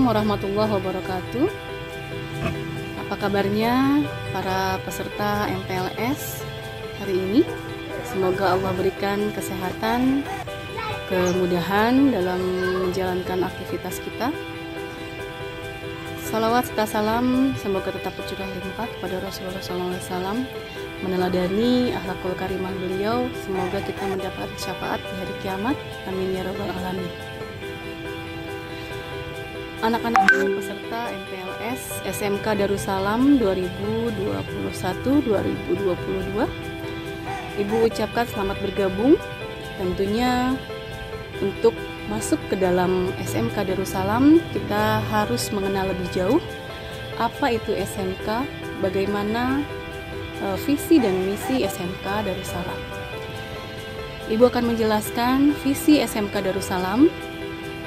Assalamualaikum warahmatullahi wabarakatuh. Apa kabarnya para peserta MPLS hari ini? Semoga Allah berikan kesehatan, kemudahan dalam menjalankan aktivitas kita. Salawat serta salam semoga tetap tercurah limpah kepada Rasulullah SAW, meneladani akhlakul karimah beliau. Semoga kita mendapat syafaat di hari kiamat. Amin ya rabbal alamin. Anak-anak peserta MPLS SMK Darussalam 2021-2022, Ibu ucapkan selamat bergabung. Tentunya untuk masuk ke dalam SMK Darussalam, kita harus mengenal lebih jauh apa itu SMK, bagaimana visi dan misi SMK Darussalam. Ibu akan menjelaskan visi SMK Darussalam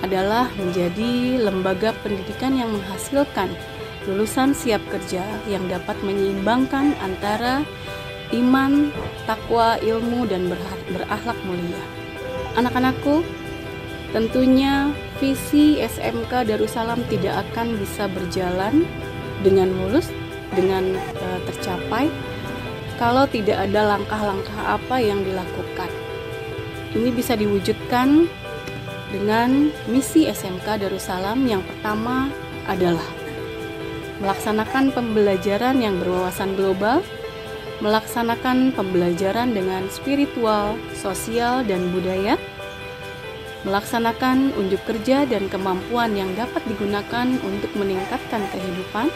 adalah menjadi lembaga pendidikan yang menghasilkan lulusan siap kerja yang dapat menyeimbangkan antara iman, takwa, ilmu, dan berakhlak mulia. Anak-anakku, tentunya visi SMK Darussalam tidak akan bisa berjalan dengan mulus, dengan tercapai kalau tidak ada langkah-langkah apa yang dilakukan. Ini bisa diwujudkan dengan misi SMK Darussalam. Yang pertama adalah melaksanakan pembelajaran yang berwawasan global, melaksanakan pembelajaran dengan spiritual, sosial, dan budaya, melaksanakan unjuk kerja dan kemampuan yang dapat digunakan untuk meningkatkan kehidupan,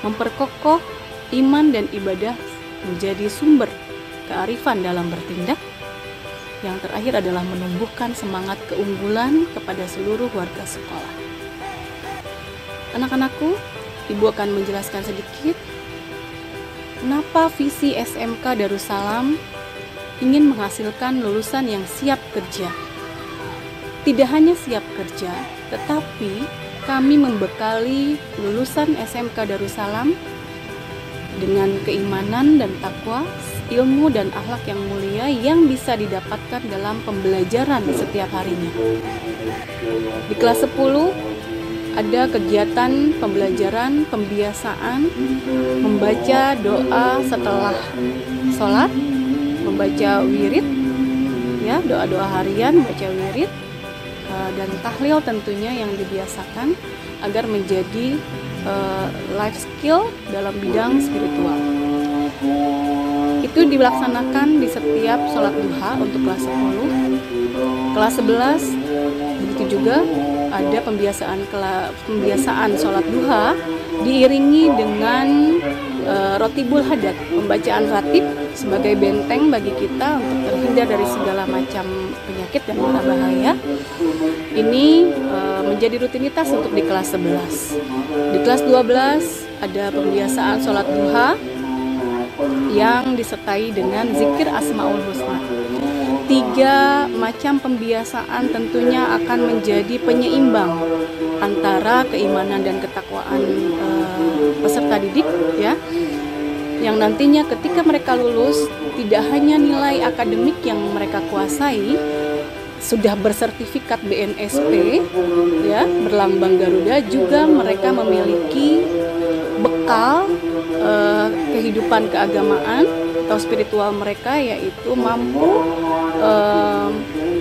memperkokoh iman dan ibadah menjadi sumber kearifan dalam bertindak. Yang terakhir adalah menumbuhkan semangat keunggulan kepada seluruh warga sekolah. Anak-anakku, Ibu akan menjelaskan sedikit kenapa visi SMK Darussalam ingin menghasilkan lulusan yang siap kerja. Tidak hanya siap kerja, tetapi kami membekali lulusan SMK Darussalam dengan keimanan dan takwa, ilmu dan akhlak yang mulia yang bisa didapatkan dalam pembelajaran setiap harinya. Di kelas 10 ada kegiatan pembelajaran, pembiasaan, membaca doa setelah sholat, membaca wirid, ya, doa-doa harian, baca wirid, dan tahlil tentunya yang dibiasakan agar menjadi life skill dalam bidang spiritual. Itu dilaksanakan di setiap sholat duha untuk kelas 10. Kelas 11 begitu juga ada pembiasaan sholat duha diiringi dengan rotibul hadat, pembacaan ratib sebagai benteng bagi kita untuk terhindar dari segala macam penyakit dan mara bahaya. Ini menjadi rutinitas untuk di kelas 11. Di kelas 12 ada pembiasaan sholat duha yang disertai dengan zikir Asmaul Husna. 3 macam pembiasaan tentunya akan menjadi penyeimbang antara keimanan dan ketakwaan peserta didik, ya, yang nantinya ketika mereka lulus tidak hanya nilai akademik yang mereka kuasai, sudah bersertifikat BNSP, ya, berlambang Garuda, juga mereka memiliki bekal kehidupan keagamaan atau spiritual mereka, yaitu mampu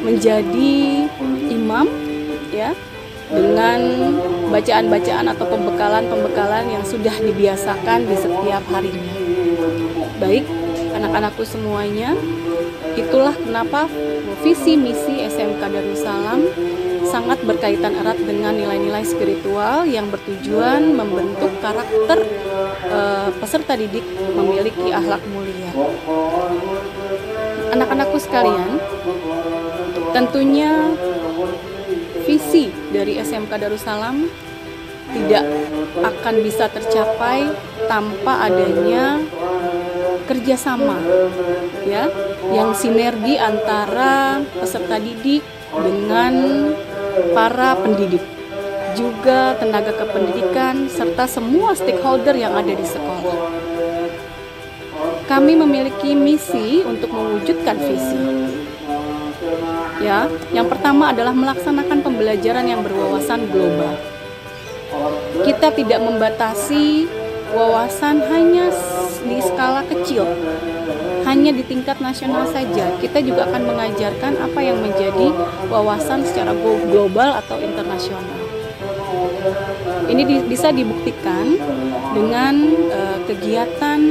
menjadi imam, ya, dengan bacaan-bacaan atau pembekalan yang sudah dibiasakan di setiap harinya. Baik, anak-anakku semuanya, itulah kenapa visi misi SMK Darussalam sangat berkaitan erat dengan nilai-nilai spiritual yang bertujuan membentuk karakter peserta didik memiliki akhlak mulia. Anak-anakku sekalian, tentunya visi dari SMK Darussalam tidak akan bisa tercapai tanpa adanya kerjasama, ya, yang sinergi antara peserta didik dengan para pendidik, juga tenaga kependidikan, serta semua stakeholder yang ada di sekolah. Kami memiliki misi untuk mewujudkan visi. Ya, yang pertama adalah melaksanakan pembelajaran yang berwawasan global. kita tidak membatasi wawasan hanya di skala kecil, hanya di tingkat nasional saja. Kita juga akan mengajarkan apa yang menjadi wawasan secara global atau internasional. Ini bisa dibuktikan dengan kegiatan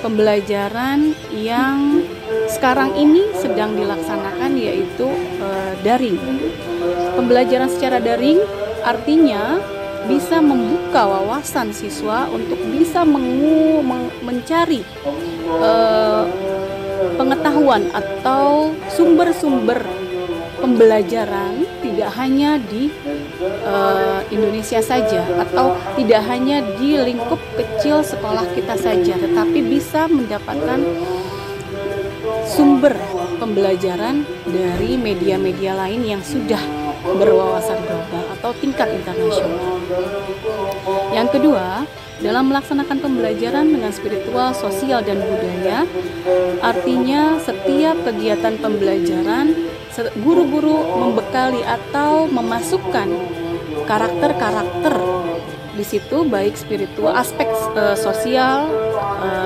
pembelajaran yang sekarang ini sedang dilaksanakan, yaitu daring. Pembelajaran secara daring artinya bisa membuka wawasan siswa untuk bisa mencari pengetahuan atau sumber-sumber pembelajaran tidak hanya di Indonesia saja atau tidak hanya di lingkup kecil sekolah kita saja, tetapi bisa mendapatkan sumber pembelajaran dari media-media lain yang sudah berwawasan global atau tingkat internasional. Yang kedua, dalam melaksanakan pembelajaran dengan spiritual, sosial, dan budaya, artinya setiap kegiatan pembelajaran guru-guru membekali atau memasukkan karakter-karakter di situ, baik spiritual, aspek sosial,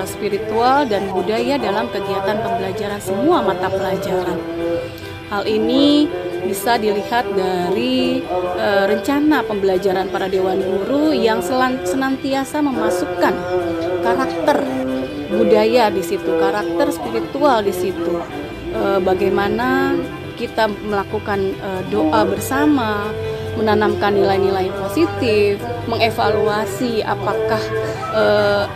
spiritual, dan budaya dalam kegiatan pembelajaran semua mata pelajaran. Hal ini bisa dilihat dari rencana pembelajaran para dewan guru yang senantiasa memasukkan karakter budaya di situ, karakter spiritual di situ. Bagaimana kita melakukan doa bersama, menanamkan nilai-nilai positif, mengevaluasi apakah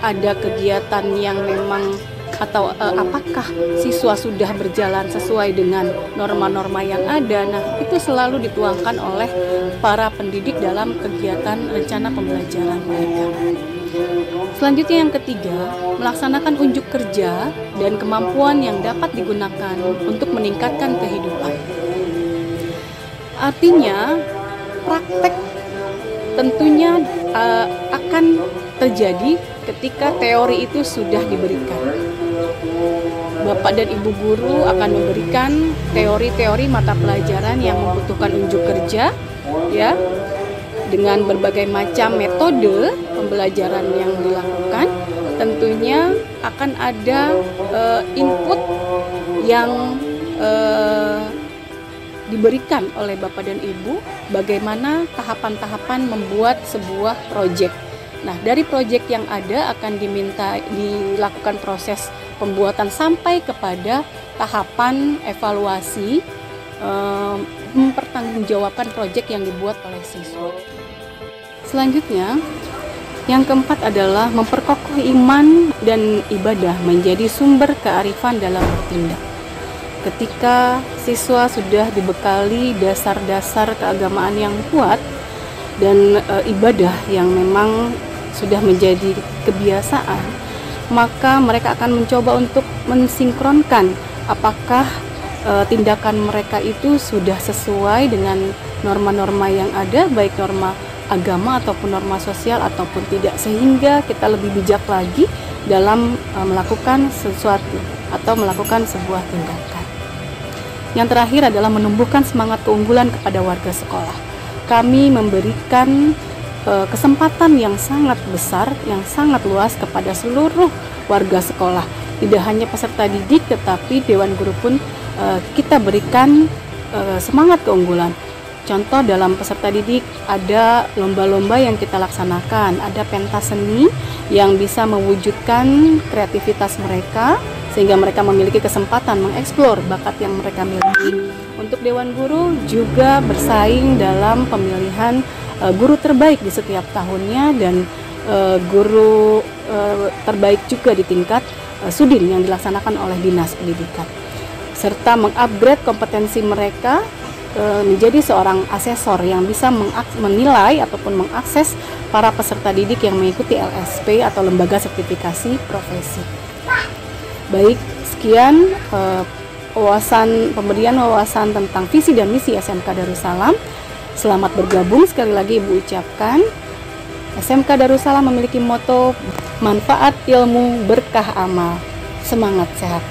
ada kegiatan yang memang atau apakah siswa sudah berjalan sesuai dengan norma-norma yang ada. Nah, itu selalu dituangkan oleh para pendidik dalam kegiatan rencana pembelajaran mereka. Selanjutnya yang ketiga, melaksanakan unjuk kerja dan kemampuan yang dapat digunakan untuk meningkatkan kehidupan. Artinya, praktek tentunya akan terjadi ketika teori itu sudah diberikan. Bapak dan Ibu guru akan memberikan teori-teori mata pelajaran yang membutuhkan unjuk kerja, ya, dengan berbagai macam metode pembelajaran yang dilakukan. Tentunya akan ada input yang diberikan oleh Bapak dan Ibu bagaimana tahapan-tahapan membuat sebuah proyek. Nah, dari proyek yang ada akan dilakukan proses pembuatan sampai kepada tahapan evaluasi, mempertanggungjawabkan proyek yang dibuat oleh siswa. Selanjutnya, yang keempat adalah memperkokoh iman dan ibadah menjadi sumber kearifan dalam bertindak. Ketika siswa sudah dibekali dasar-dasar keagamaan yang kuat dan ibadah yang memang sudah menjadi kebiasaan, maka mereka akan mencoba untuk mensinkronkan apakah tindakan mereka itu sudah sesuai dengan norma-norma yang ada, baik norma agama ataupun norma sosial ataupun tidak, sehingga kita lebih bijak lagi dalam melakukan sesuatu atau melakukan sebuah tindakan. Yang terakhir adalah menumbuhkan semangat keunggulan kepada warga sekolah. Kami memberikan kesempatan yang sangat besar, yang sangat luas kepada seluruh warga sekolah. Tidak hanya peserta didik, tetapi Dewan Guru pun kita berikan semangat keunggulan. Contoh dalam peserta didik ada lomba-lomba yang kita laksanakan, ada pentas seni yang bisa mewujudkan kreativitas mereka sehingga mereka memiliki kesempatan mengeksplor bakat yang mereka miliki. Untuk Dewan Guru juga bersaing dalam pemilihan guru terbaik di setiap tahunnya dan guru terbaik juga di tingkat Sudin yang dilaksanakan oleh Dinas Pendidikan, serta mengupgrade kompetensi mereka menjadi seorang asesor yang bisa menilai ataupun mengakses para peserta didik yang mengikuti LSP atau Lembaga Sertifikasi Profesi. Baik, sekian pemberian wawasan tentang visi dan misi SMK Darussalam. Selamat bergabung, sekali lagi Ibu ucapkan. SMK Darussalam memiliki moto manfaat ilmu berkah amal. Semangat sehat.